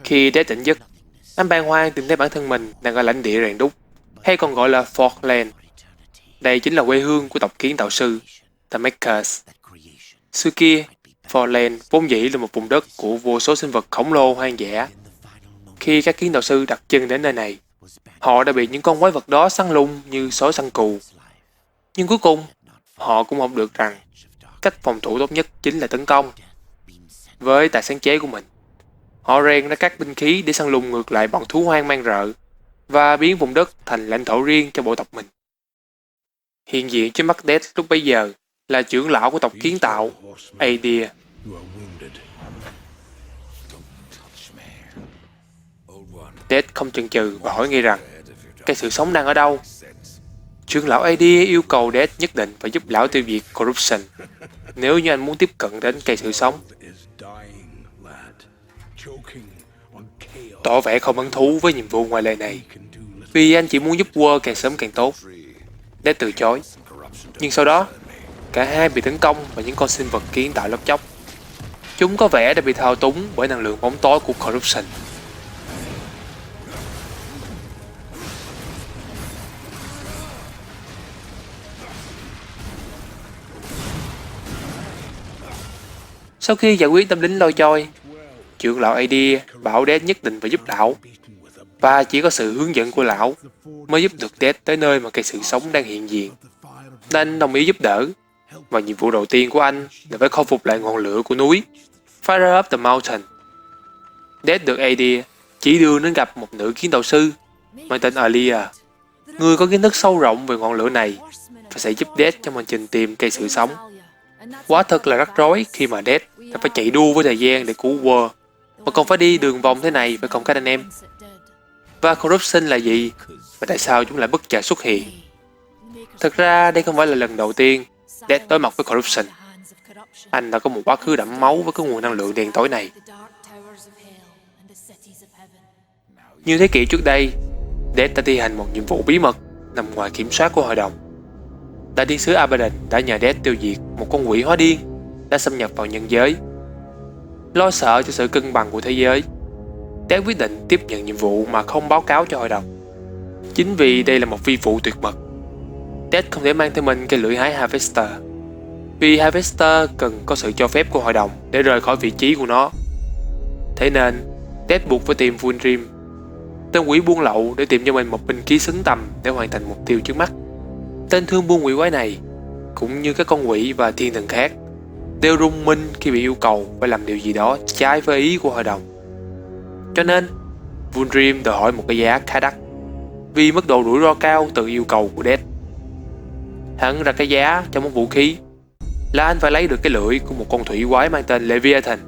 Khi Death tỉnh giấc, anh bàng hoàng tìm thấy bản thân mình đang ở lãnh địa rèn đúc, hay còn gọi là Forkland. Đây chính là quê hương của tộc kiến tạo sư, The Makers. Xưa kia, Forkland vốn dĩ là một vùng đất của vô số sinh vật khổng lồ hoang dã. Khi các kiến tạo sư đặt chân đến nơi này, họ đã bị những con quái vật đó săn lùng như sói săn cừu. Nhưng cuối cùng, họ cũng học được rằng cách phòng thủ tốt nhất chính là tấn công. Với tài sáng chế của mình, họ rèn ra các binh khí để săn lùng ngược lại bọn thú hoang man rợ và biến vùng đất thành lãnh thổ riêng cho bộ tộc mình. Hiện diện trước mắt Death lúc bấy giờ là trưởng lão của tộc kiến tạo, Adir. Death không chần chừ và hỏi ngay rằng cái sự sống đang ở đâu. Trưởng lão Adir yêu cầu Death nhất định phải giúp lão tiêu diệt Corruption nếu như anh muốn tiếp cận đến cây sự sống. Tỏ vẻ không hứng thú với nhiệm vụ ngoài lời này, vì anh chỉ muốn giúp War càng sớm càng tốt. Death từ chối, nhưng sau đó cả hai bị tấn công bởi những con sinh vật kiến tạo lóc chóc. Chúng có vẻ đã bị thao túng bởi năng lượng bóng tối của Corruption. Sau khi giải quyết tâm lính lôi choi, trưởng lão Adir bảo Death nhất định phải giúp lão, và chỉ có sự hướng dẫn của lão mới giúp được Death tới nơi mà cây sự sống đang hiện diện. Nên đồng ý giúp đỡ, và nhiệm vụ đầu tiên của anh là phải khôi phục lại ngọn lửa của núi, Fire Up the Mountain. Death được Adir chỉ đường đến gặp một nữ kiến tạo sư mang tên Alia, người có kiến thức sâu rộng về ngọn lửa này và sẽ giúp Death trong hành trình tìm cây sự sống. Quá thật là rắc rối khi mà Death đã phải chạy đua với thời gian để cứu War, mà còn phải đi đường vòng thế này với các anh em. Và Corruption là gì? Và tại sao chúng lại bất chợt xuất hiện? Thật ra đây không phải là lần đầu tiên Death đối mặt với Corruption. Anh đã có một quá khứ đẫm máu với cái nguồn năng lượng đen tối này. Nhiều thế kỷ trước đây, Death đã thi hành một nhiệm vụ bí mật nằm ngoài kiểm soát của hội đồng. Đại thiên sứ Abaddon đã nhờ Death tiêu diệt một con quỷ hóa điên đã xâm nhập vào nhân giới. Lo sợ cho sự cân bằng của thế giới, Death quyết định tiếp nhận nhiệm vụ mà không báo cáo cho hội đồng. Chính vì đây là một phi vụ tuyệt mật, Death không thể mang theo mình cây lưỡi hái Harvester, vì Harvester cần có sự cho phép của hội đồng để rời khỏi vị trí của nó. Thế nên, Death buộc phải tìm Vulrim, tên quỷ buôn lậu, để tìm cho mình một binh khí xứng tầm để hoàn thành mục tiêu trước mắt. Tên thương buôn quỷ quái này, cũng như các con quỷ và thiên thần khác, đều rung minh khi bị yêu cầu phải làm điều gì đó trái với ý của hội đồng. Cho nên, Vulrim đòi hỏi một cái giá khá đắt, vì mức độ rủi ro cao từ yêu cầu của Death. Hắn ra cái giá cho một vũ khí là anh phải lấy được cái lưỡi của một con thủy quái mang tên Leviathan.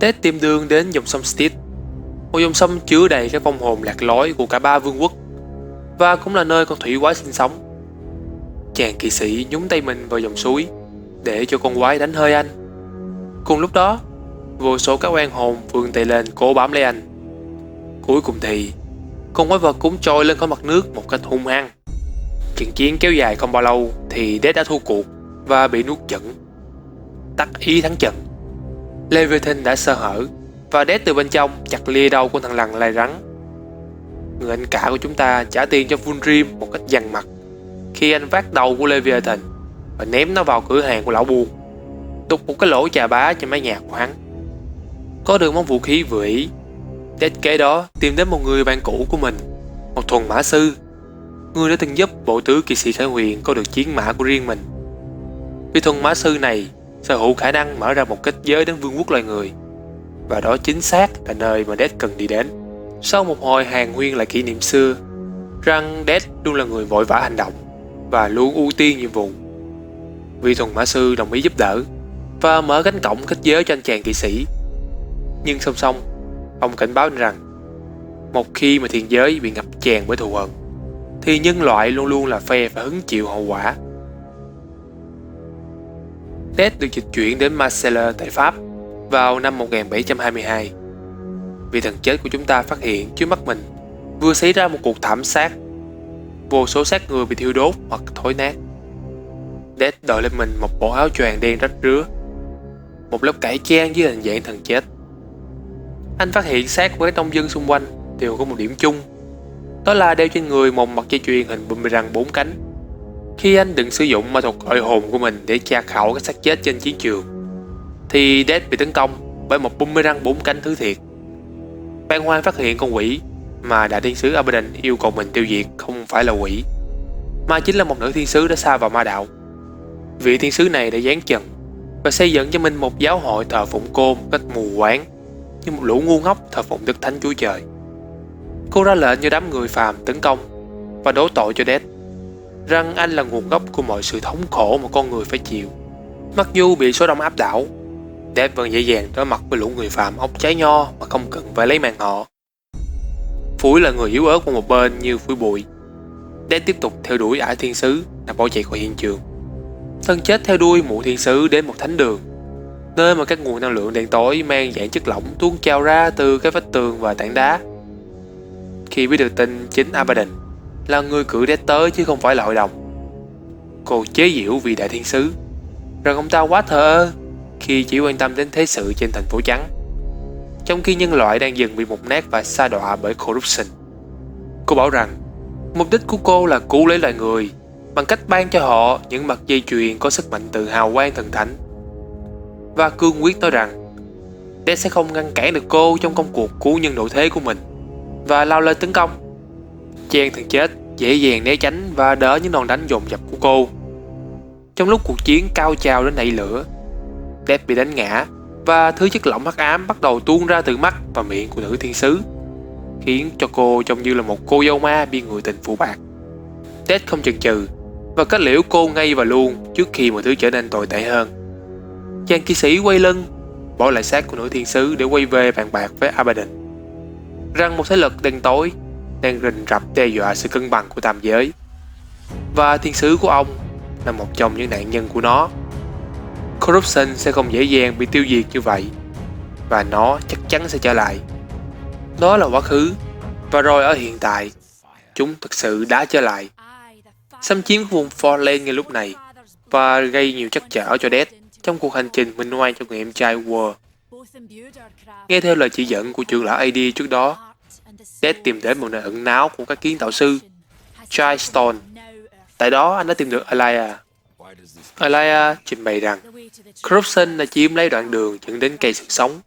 Death tìm đường đến dòng sông Styx, một dòng sông chứa đầy các vong hồn lạc lối của cả ba vương quốc, và cũng là nơi con thủy quái sinh sống. Chàng kỵ sĩ nhúng tay mình vào dòng suối để cho con quái đánh hơi anh. Cùng lúc đó, vô số các oan hồn vươn tay lên cố bám lấy anh. Cuối cùng thì con quái vật cũng trôi lên khỏi mặt nước một cách hung hăng. Trận chiến kéo dài không bao lâu thì Death đã thua cuộc và bị nuốt chửng. Tắc ý thắng trận, Leviathan đã sơ hở và Death từ bên trong chặt lìa đầu con thằng lằn lai rắn. Người anh cả của chúng ta trả tiền cho Vulrim một cách dằn mặt khi anh vác đầu của Leviathan và ném nó vào cửa hàng của lão buôn, đục một cái lỗ chà bá trên mái nhà của hắn. Có được món vũ khí vừa ý, Death kế đó tìm đến một người bạn cũ của mình, một thuần mã sư, người đã từng giúp bộ tứ kỵ sĩ Khải Huyền có được chiến mã của riêng mình. Vì thuần mã sư này sở hữu khả năng mở ra một kết giới đến vương quốc loài người, và đó chính xác là nơi mà Death cần đi đến. Sau một hồi hàn huyên lại kỷ niệm xưa rằng Death luôn là người vội vã hành động và luôn ưu tiên nhiệm vụ, vị thuần mã sư đồng ý giúp đỡ và mở cánh cổng kết giới cho anh chàng kỵ sĩ. Nhưng song song, ông cảnh báo anh rằng một khi mà thiên giới bị ngập tràn bởi thù hận thì nhân loại luôn luôn là phe phải hứng chịu hậu quả. Death được dịch chuyển đến Marseille tại Pháp vào năm 1722. Vị thần chết của chúng ta phát hiện trước mắt mình vừa xảy ra một cuộc thảm sát. Vô số xác người bị thiêu đốt hoặc thối nát. Death đội lên mình một bộ áo choàng đen rách rứa, một lớp cải trang dưới hình dạng thần chết. Anh phát hiện xác của các nông dân xung quanh đều có một điểm chung, đó là đeo trên người một mặt dây chuyền hình boomerang 4 cánh. Khi anh định sử dụng ma thuật gọi hồn của mình để tra khảo các xác chết trên chiến trường, thì Death bị tấn công bởi một boomerang 4 cánh thứ thiệt. Bàng hoàng phát hiện con quỷ mà đại thiên sứ Abaddon yêu cầu mình tiêu diệt không phải là quỷ, mà chính là một nữ thiên sứ đã sa vào ma đạo. Vị thiên sứ này đã giáng trần và xây dựng cho mình một giáo hội thờ phụng cô một cách mù quáng, như một lũ ngu ngốc thờ phụng Đức Thánh Chúa Trời. Cô ra lệnh cho đám người phàm tấn công và đổ tội cho Death rằng anh là nguồn gốc của mọi sự thống khổ mà con người phải chịu. Mặc dù bị số đông áp đảo, Death vẫn dễ dàng đối mặt với lũ người phàm ốc trái nho mà không cần phải lấy mạng họ. Phủi là người yếu ớt qua một bên như phủi bụi. Death tiếp tục theo đuổi ải thiên sứ đã bỏ chạy khỏi hiện trường. Thân chết theo đuôi mụ thiên sứ đến một thánh đường, nơi mà các nguồn năng lượng đen tối mang dạng chất lỏng tuôn trào ra từ các vách tường và tảng đá. Khi biết được tin chính Abaddon là người cử Death tới chứ không phải là hội đồng, cô chế giễu vì đại thiên sứ rằng ông ta quá thờ ơ khi chỉ quan tâm đến thế sự trên thành phố trắng, trong khi nhân loại đang dần bị mục nát và sa đọa bởi corruption. Cô bảo rằng mục đích của cô là cứu lấy loài người bằng cách ban cho họ những mặt dây chuyền có sức mạnh từ hào quang thần thánh, và cương quyết nói rằng Death sẽ không ngăn cản được cô trong công cuộc cứu nhân độ thế của mình, và lao lên tấn công. Chàng thần chết dễ dàng né tránh và đỡ những đòn đánh dồn dập của cô. Trong lúc cuộc chiến cao trào đến nảy lửa, Death bị đánh ngã và thứ chất lỏng hắc ám bắt đầu tuôn ra từ mắt và miệng của nữ thiên sứ, khiến cho cô trông như là một cô dâu ma bị người tình phụ bạc. Death không chần chừ và kết liễu cô ngay và luôn trước khi mọi thứ trở nên tồi tệ hơn. Chàng kỵ sĩ quay lưng, bỏ lại xác của nữ thiên sứ để quay về bàn bạc với Abaddon rằng một thế lực đen tối đang rình rập đe dọa sự cân bằng của tam giới, và thiên sứ của ông là một trong những nạn nhân của nó. Corruption sẽ không dễ dàng bị tiêu diệt như vậy, và nó chắc chắn sẽ trở lại. Đó là quá khứ, và rồi ở hiện tại, chúng thực sự đã trở lại, xâm chiếm vùng Fortland ngay lúc này và gây nhiều trắc trở cho Death trong cuộc hành trình minh oan cho người em trai World. Nghe theo lời chỉ dẫn của trưởng lão AD trước đó, Death tìm đến một nơi ẩn náu của các kiến tạo sư Childstone. Tại đó anh đã tìm được Alaya. Alaya trình bày rằng Corruption đã chiếm lấy đoạn đường dẫn đến cây sự sống,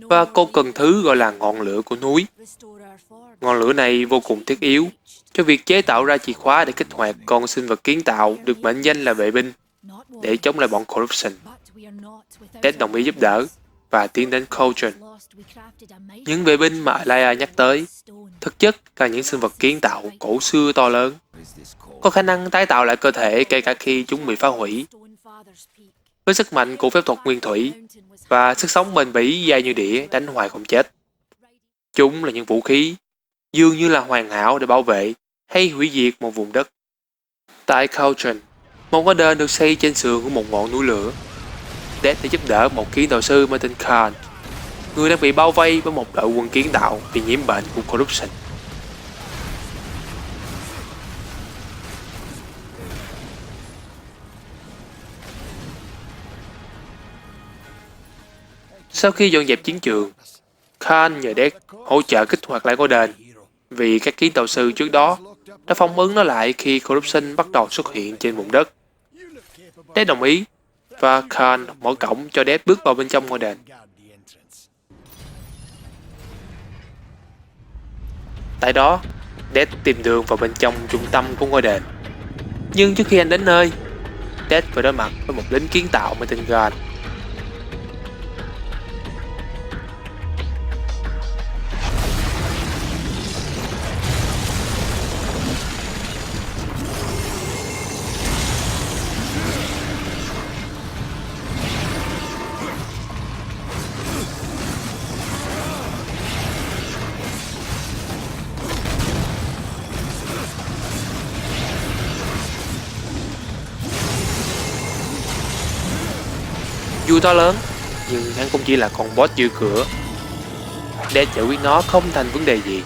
và cô cần thứ gọi là ngọn lửa của núi. Ngọn lửa này vô cùng thiết yếu cho việc chế tạo ra chìa khóa để kích hoạt con sinh vật kiến tạo được mệnh danh là vệ binh để chống lại bọn Corruption. Death đồng ý giúp đỡ và tiến đến Cauldron. Những vệ binh mà Alaya nhắc tới thực chất là những sinh vật kiến tạo cổ xưa to lớn, có khả năng tái tạo lại cơ thể kể cả khi chúng bị phá hủy. Với sức mạnh của phép thuật nguyên thủy và sức sống bền bỉ dai như đĩa đánh hoài không chết, chúng là những vũ khí dường như là hoàn hảo để bảo vệ hay hủy diệt một vùng đất. Tại Cauldron, một ngôi đền được xây trên sườn của một ngọn núi lửa. Death đã giúp đỡ một kiến tạo sư mang tên Khan, người đang bị bao vây với một đội quân kiến tạo bị nhiễm bệnh của Corruption. Sau khi dọn dẹp chiến trường, Khan nhờ Death hỗ trợ kích hoạt lại ngôi đền, vì các kiến tạo sư trước đó đã phóng ấn nó lại khi Corruption bắt đầu xuất hiện trên vùng đất. Death đồng ý, và Khan mở cổng cho Death bước vào bên trong ngôi đền. Tại đó, Death tìm đường vào bên trong trung tâm của ngôi đền. Nhưng trước khi anh đến nơi, Death phải đối mặt với một lính kiến tạo mang tên God. Dù to lớn, nhưng hắn cũng chỉ là con boss dưới cửa. Để giải quyết nó không thành vấn đề gì.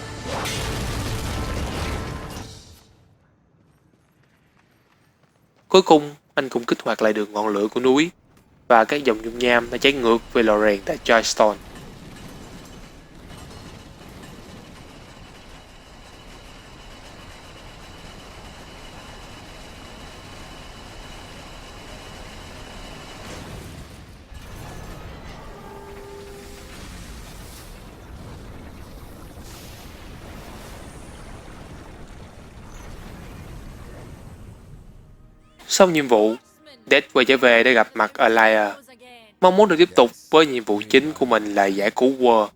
Cuối cùng, anh cũng kích hoạt lại được ngọn lửa của núi, và các dòng dung nham đã cháy ngược về Lorraine tại Joystone. Xong nhiệm vụ, Death quay trở về để gặp mặt Alaya, mong muốn được tiếp tục với nhiệm vụ chính của mình là giải cứu War.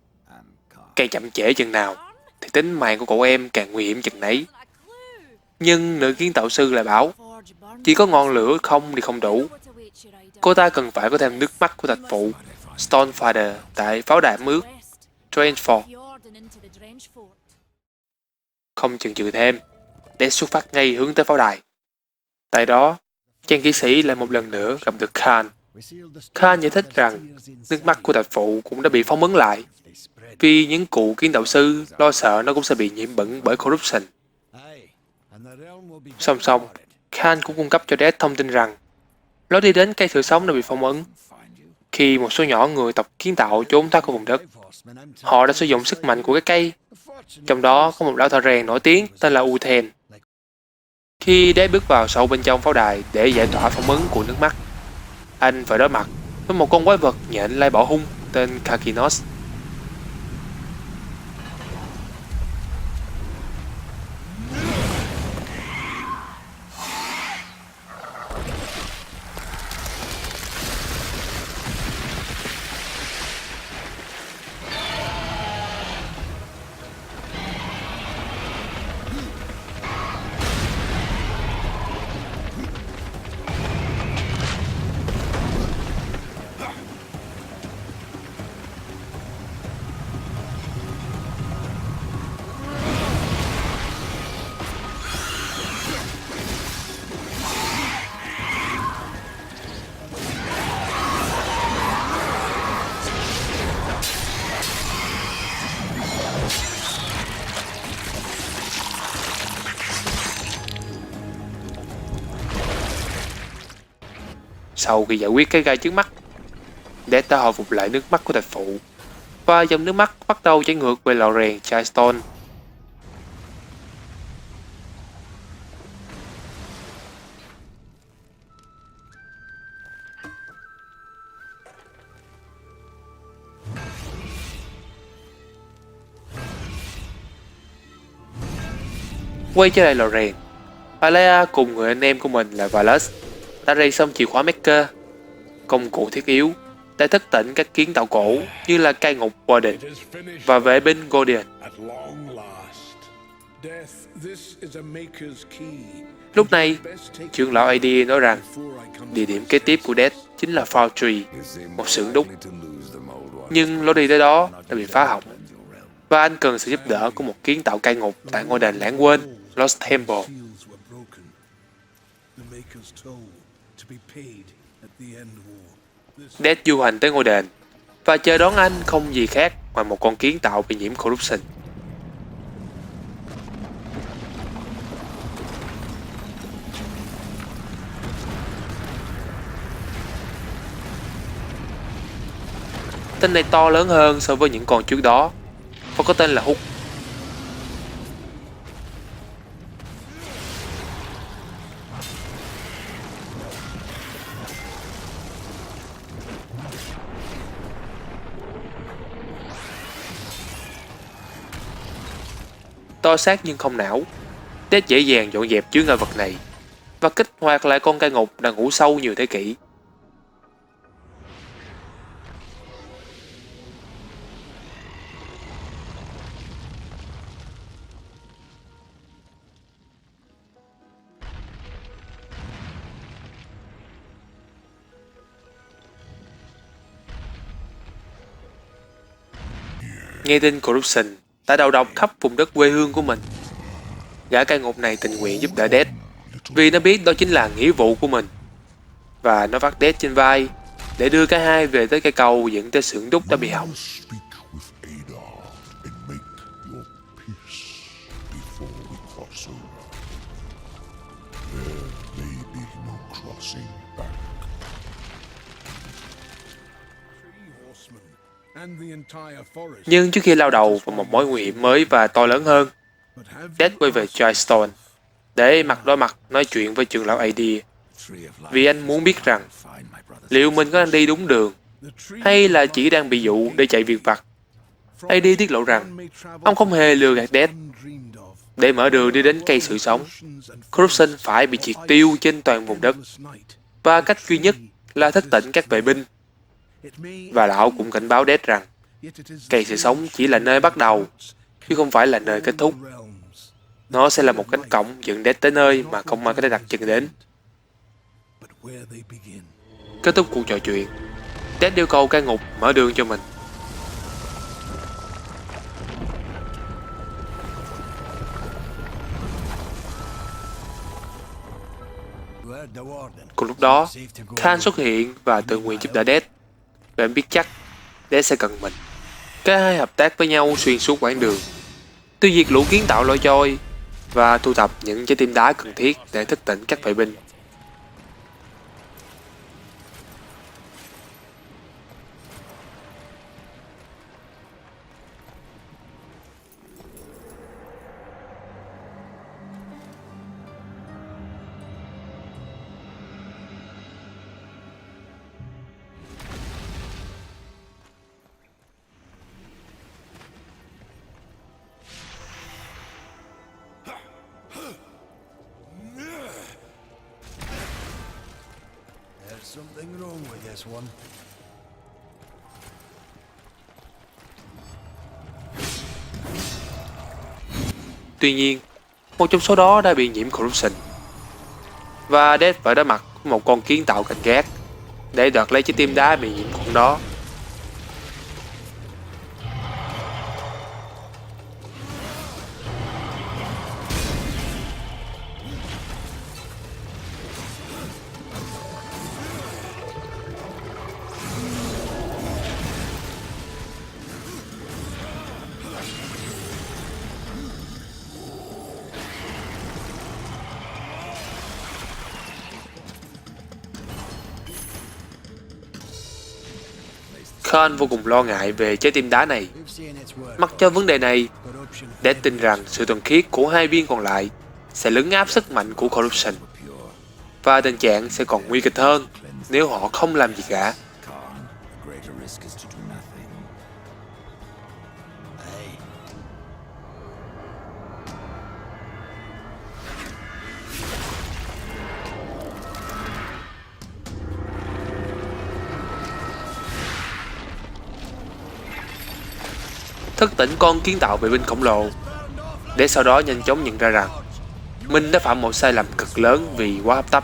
Càng chậm trễ chừng nào thì tính mạng của cậu em càng nguy hiểm chừng nấy. Nhưng nữ kiến tạo sư lại bảo chỉ có ngọn lửa không thì không đủ. Cô ta cần phải có thêm nước mắt của thạch phụ Stonefather tại pháo đài ướt Draenford. Không chần chừ thêm, để xuất phát ngay hướng tới pháo đài. Tại đó, chàng kỹ sĩ lại một lần nữa gặp được Khan. Khan giải thích rằng nước mắt của thạch phụ cũng đã bị phong ấn lại vì những cụ kiến tạo sư lo sợ nó cũng sẽ bị nhiễm bẩn bởi corruption. Song song, Khan cũng cung cấp cho Death thông tin rằng lối đi đến cây thử sống đã bị phong ấn. Khi một số nhỏ người tộc kiến tạo trốn thoát khỏi vùng đất, họ đã sử dụng sức mạnh của cái cây. Trong đó có một lão thợ rèn nổi tiếng tên là Uthen. Khi Death bước vào sâu bên trong pháo đài để giải tỏa phong ấn của nước mắt, anh phải đối mặt với một con quái vật nhện lai bỏ hung tên Kakinos. Sau khi giải quyết cái gai trước mắt, Death đã hồi phục lại nước mắt của thạch phụ và dòng nước mắt bắt đầu chảy ngược về lò rèn Chilestone. Quay trở lại lò rèn, Alea cùng người anh em của mình là Valus đã rèn xong chìa khóa Maker, công cụ thiết yếu để thức tỉnh các kiến tạo cổ như là cai ngục Warden và vệ binh Guardian. Lúc này, trưởng lão AD nói rằng địa điểm kế tiếp của Death chính là Foundry, một xưởng đúc. Nhưng lối đi tới đó đã bị phá hỏng và anh cần sự giúp đỡ của một kiến tạo cai ngục tại ngôi đền lãng quên Lost Temple. Death du hành tới ngôi đền và chờ đón anh không gì khác ngoài một con kiến tạo bị nhiễm corruption. Tên này to lớn hơn so với những con trước đó và có tên là Hook. To xác nhưng không não, Death dễ dàng dọn dẹp chướng ngại vật này và kích hoạt lại con cai ngục đang ngủ sâu nhiều thế kỷ. Nghe tin corruption đã đầu độc khắp vùng đất quê hương của mình, gã cai ngục này tình nguyện giúp đỡ Death vì nó biết đó chính là nghĩa vụ của mình, và nó vác Death trên vai để đưa cả hai về tới cây cầu dẫn tới xưởng đúc đã bị hỏng. Nhưng trước khi lao đầu vào một mối nguy hiểm mới và to lớn hơn, Death quay về Chilestone để mặt đối mặt nói chuyện với trưởng lão AD, vì anh muốn biết rằng liệu mình có đang đi đúng đường hay là chỉ đang bị dụ để chạy việc vặt. AD tiết lộ rằng ông không hề lừa gạt Death. Để mở đường đi đến cây sự sống, Corruption phải bị triệt tiêu trên toàn vùng đất, và cách duy nhất là thức tỉnh các vệ binh. Và lão cũng cảnh báo Death rằng cây sự sống chỉ là nơi bắt đầu, chứ không phải là nơi kết thúc. Nó sẽ là một cánh cổng dẫn Death tới nơi mà không ai có thể đặt chân đến. Kết thúc cuộc trò chuyện, Death yêu cầu cai ngục mở đường cho mình. Cùng lúc đó, Khan xuất hiện và tự nguyện giúp đỡ Death. Và em biết chắc Death sẽ cần mình. Cả hai hợp tác với nhau xuyên suốt quãng đường, tiêu diệt lũ kiến tạo lôi trôi và thu thập những trái tim đá cần thiết để thức tỉnh các vệ binh. Something wrong with this one. Tuy nhiên, một trong số đó đã bị nhiễm Corruption, và Death phải đối mặt với một con kiến tạo canh gác để đoạt lấy trái tim đá bị nhiễm khuẩn đó. Khan vô cùng lo ngại về trái tim đá này. Mặc cho vấn đề này, để tin rằng sự thuần khiết của hai viên còn lại sẽ lấn áp sức mạnh của Corruption, và tình trạng sẽ còn nguy kịch hơn nếu họ không làm gì cả. Thức tỉnh con kiến tạo vệ binh khổng lồ, để sau đó nhanh chóng nhận ra rằng mình đã phạm một sai lầm cực lớn vì quá hấp tấp.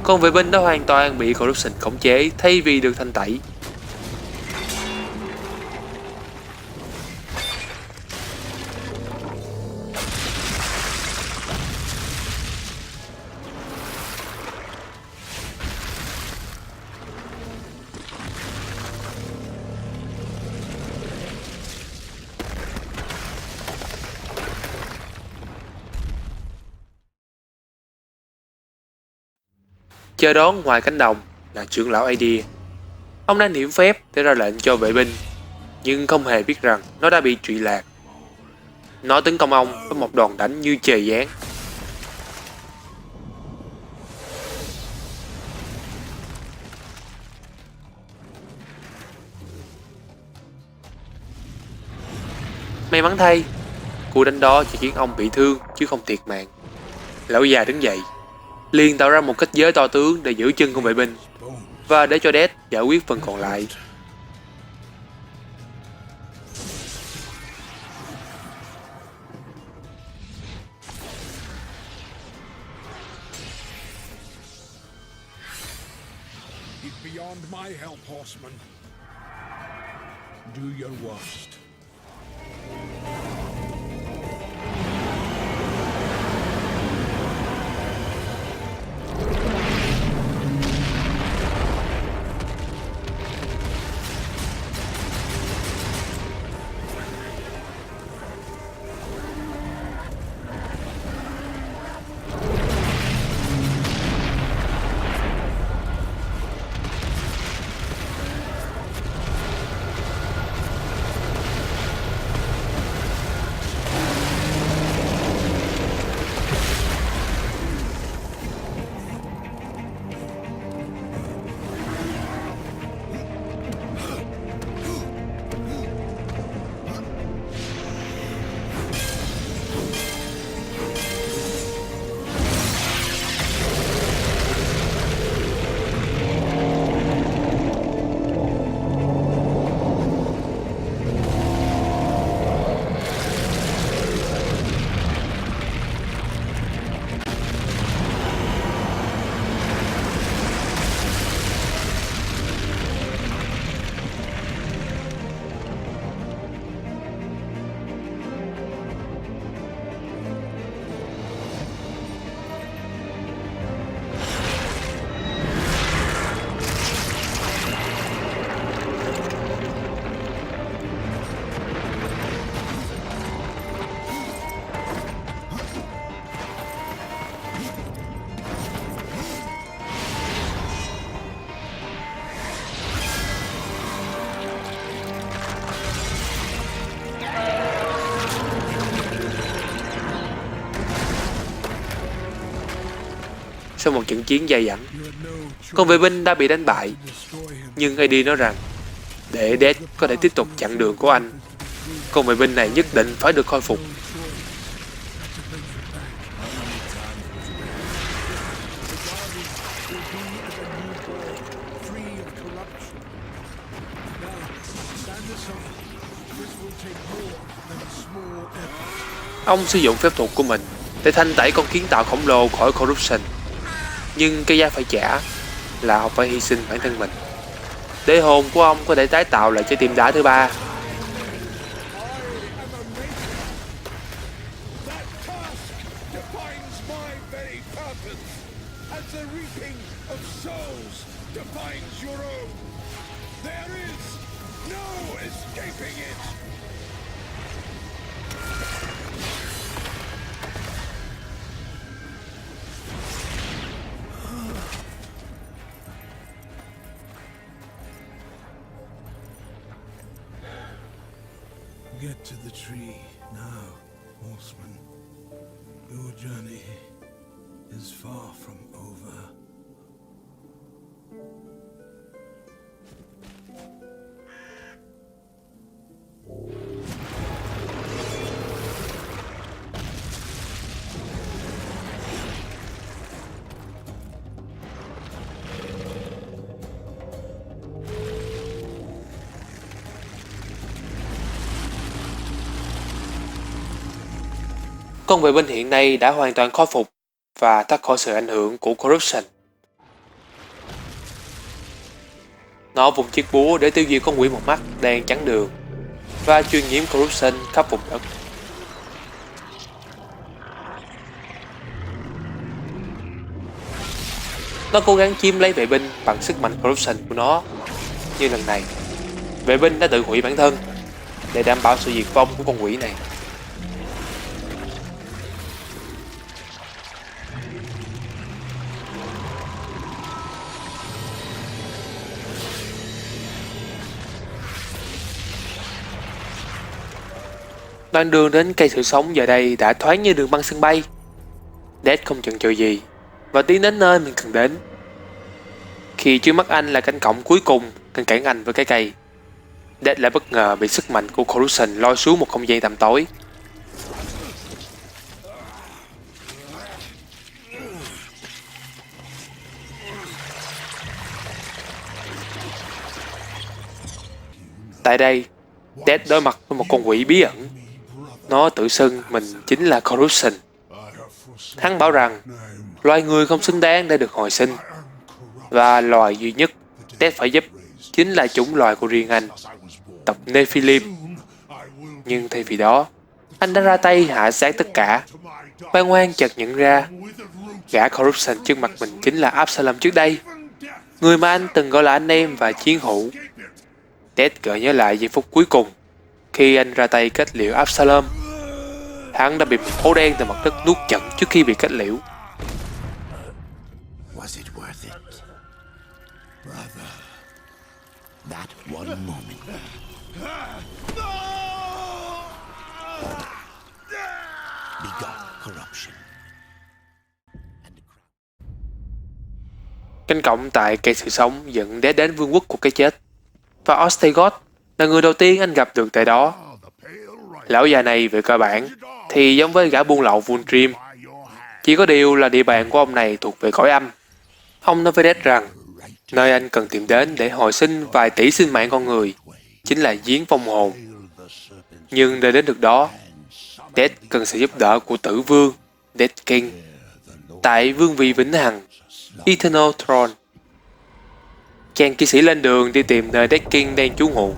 Con vệ binh đã hoàn toàn bị Corruption khống chế thay vì được thanh tẩy. Chờ đón ngoài cánh đồng là trưởng lão Adir. Ông đã niệm phép để ra lệnh cho vệ binh, nhưng không hề biết rằng nó đã bị trụy lạc. Nó tấn công ông với một đòn đánh như trời giáng. May mắn thay, cú đánh đó chỉ khiến ông bị thương chứ không thiệt mạng. Lão già đứng dậy, liền tạo ra một kết giới to tướng để giữ chân con vệ binh và để cho Death giải quyết phần còn lại. It's beyond my help, horseman. Do your worst. sau một trận chiến dai dẳng. You had no choice Con vệ binh đã bị đánh bại, to destroy him. nhưng AD nói rằng để Death có thể tiếp tục chặn đường của anh, con vệ binh này nhất định phải được khôi phục. Free of corruption. Now, stand aside. This will take more than a small effort. Ông sử dụng phép thuật của mình để thanh tẩy con kiến tạo khổng lồ khỏi Corruption. Nhưng cái giá phải trả là ông phải hy sinh bản thân mình để hồn của ông có thể tái tạo lại trái tim đá thứ ba. That task defines my very purpose, as the reaping of souls defines your own. There is no escaping it. Get to the tree now, horseman. Your journey is far from over. Con vệ binh hiện nay đã hoàn toàn khôi phục và thoát khỏi sự ảnh hưởng của Corruption. Nó vùng chiếc búa để tiêu diệt con quỷ một mắt đang chắn đường và truyền nhiễm Corruption khắp vùng đất. Nó cố gắng chiếm lấy vệ binh bằng sức mạnh Corruption của nó, nhưng lần này vệ binh đã tự hủy bản thân để đảm bảo sự diệt vong của con quỷ này. Đoạn đường đến cây sự sống giờ đây đã thoáng như đường băng sân bay. Death không chần chừ gì và tiến đến nơi mình cần đến. Khi trước mắt anh là cánh cổng cuối cùng ngăn cản anh với cái cây, Death lại bất ngờ bị sức mạnh của Corruption lôi xuống một không gian tăm tối. Tại đây, Death đối mặt với một con quỷ bí ẩn. Nó tự xưng mình chính là Corruption. Hắn bảo rằng loài người không xứng đáng để được hồi sinh, và loài duy nhất Death phải giúp chính là chủng loài của riêng anh, tộc Nephilim. Nhưng thay vì đó, anh đã ra tay hạ sát tất cả. Ban Ngoan chợt nhận ra gã Corruption trước mặt mình chính là Absalom trước đây, người mà anh từng gọi là anh em và chiến hữu. Death gợi nhớ lại giây phút cuối cùng khi anh ra tay kết liễu Absalom. Hắn đã bị một hố đen từ mặt đất nuốt chửng trước khi bị kết liễu. Was it worth it? Brother, that one moment. Begot corruption. And the crown. Cánh cổng tại cây sự sống dẫn Death đến vương quốc của cái chết, và Osthegoth là người đầu tiên anh gặp được tại đó. Lão già này về cơ bản thì giống với gã buôn lậu Vultrim, chỉ có điều là địa bàn của ông này thuộc về cõi âm. Ông nói với Death rằng nơi anh cần tìm đến để hồi sinh vài tỷ sinh mạng con người chính là giếng vong hồn. Nhưng để đến được đó, Death cần sự giúp đỡ của tử vương Death King tại vương vị vĩnh hằng Eternal Throne. Chàng kỵ sĩ lên đường đi tìm nơi Death King đang trú ngụ.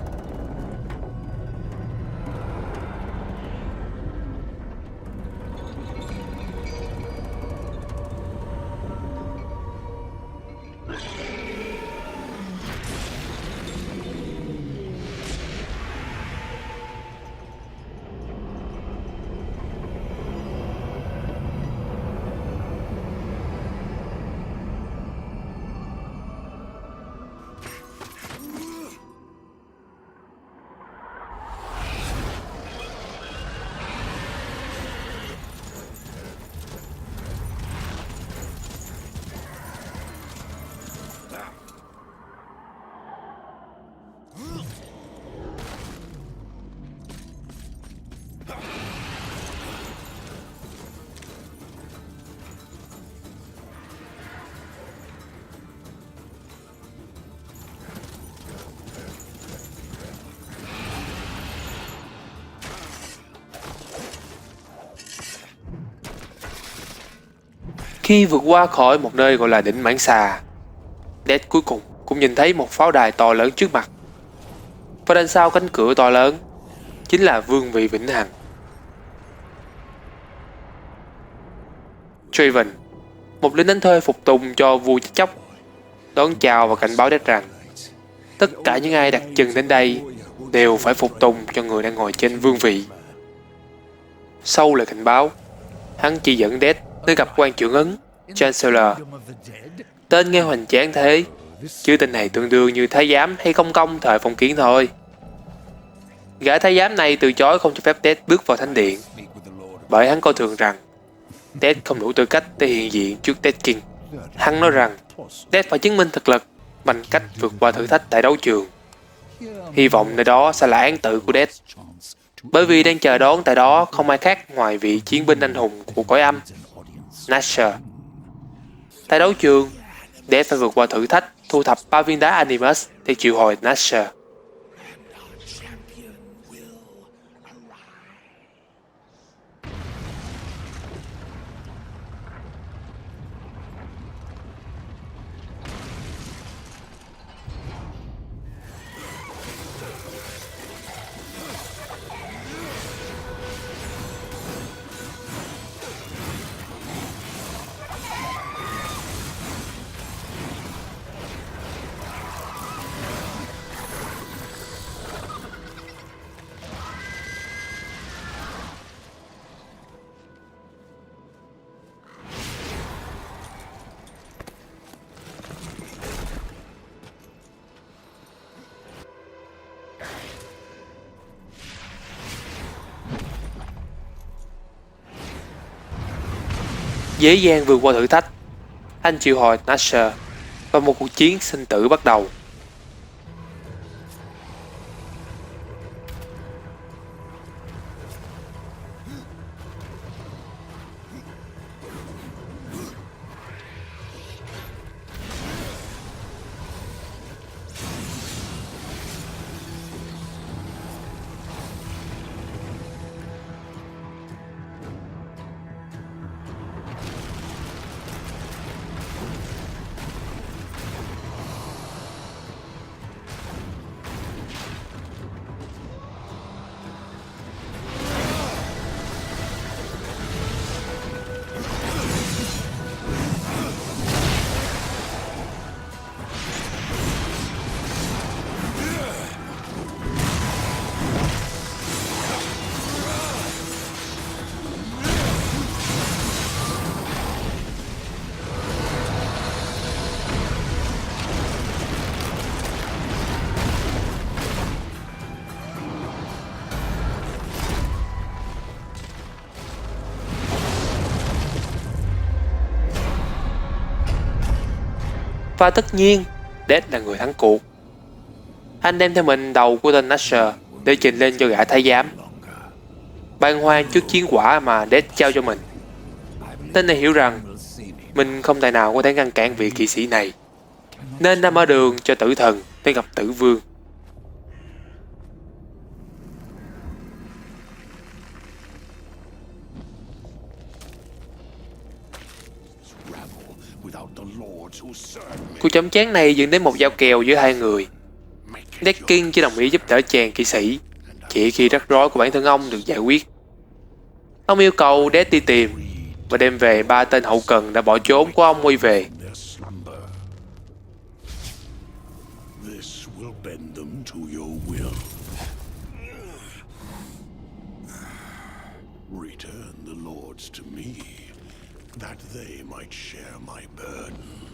Khi vượt qua khỏi một nơi gọi là đỉnh Mãng Xà, Death cuối cùng cũng nhìn thấy một pháo đài to lớn trước mặt. Và đằng sau cánh cửa to lớn chính là vương vị vĩnh hằng. Draven, một lính đánh thuê phục tùng cho vua chết chóc, đón chào và cảnh báo Death rằng tất cả những ai đặt chân đến đây đều phải phục tùng cho người đang ngồi trên vương vị. Sau lời cảnh báo, hắn chỉ dẫn Death nơi gặp quan trưởng ấn Chancellor. Tên nghe hoành tráng thế, chứ tên này tương đương như thái giám hay công công thời phong kiến thôi. Gã thái giám này từ chối không cho phép Death bước vào thánh điện, bởi hắn coi thường rằng Death không đủ tư cách để hiện diện trước Death King. Hắn nói rằng Death phải chứng minh thực lực bằng cách vượt qua thử thách tại đấu trường. Hy vọng nơi đó sẽ là án tử của Death, bởi vì đang chờ đón tại đó không ai khác ngoài vị chiến binh anh hùng của cõi âm, Nasher. Tại đấu trường, Death phải vượt qua thử thách thu thập 3 viên đá Animus để triệu hồi Nasher. Dễ dàng vượt qua thử thách, anh triệu hồi Nasher và một cuộc chiến sinh tử bắt đầu. Và tất nhiên, Death là người thắng cuộc. Anh đem theo mình đầu của tên Nasher để trình lên cho gã thái giám. Bàng hoàng trước chiến quả mà Death trao cho mình, tên này hiểu rằng mình không tài nào có thể ngăn cản vị kỵ sĩ này, nên đã mở đường cho tử thần để gặp tử vương. Cuộc chấm chán này dẫn đến một giao kèo giữa hai người. Death King chỉ đồng ý giúp đỡ chàng kỵ sĩ chỉ khi rắc rối của bản thân ông được giải quyết. Ông yêu cầu Death đi tìm và đem về 3 tên hậu cần đã bỏ trốn của ông quay về. Return the lords to me, that they might share my burden.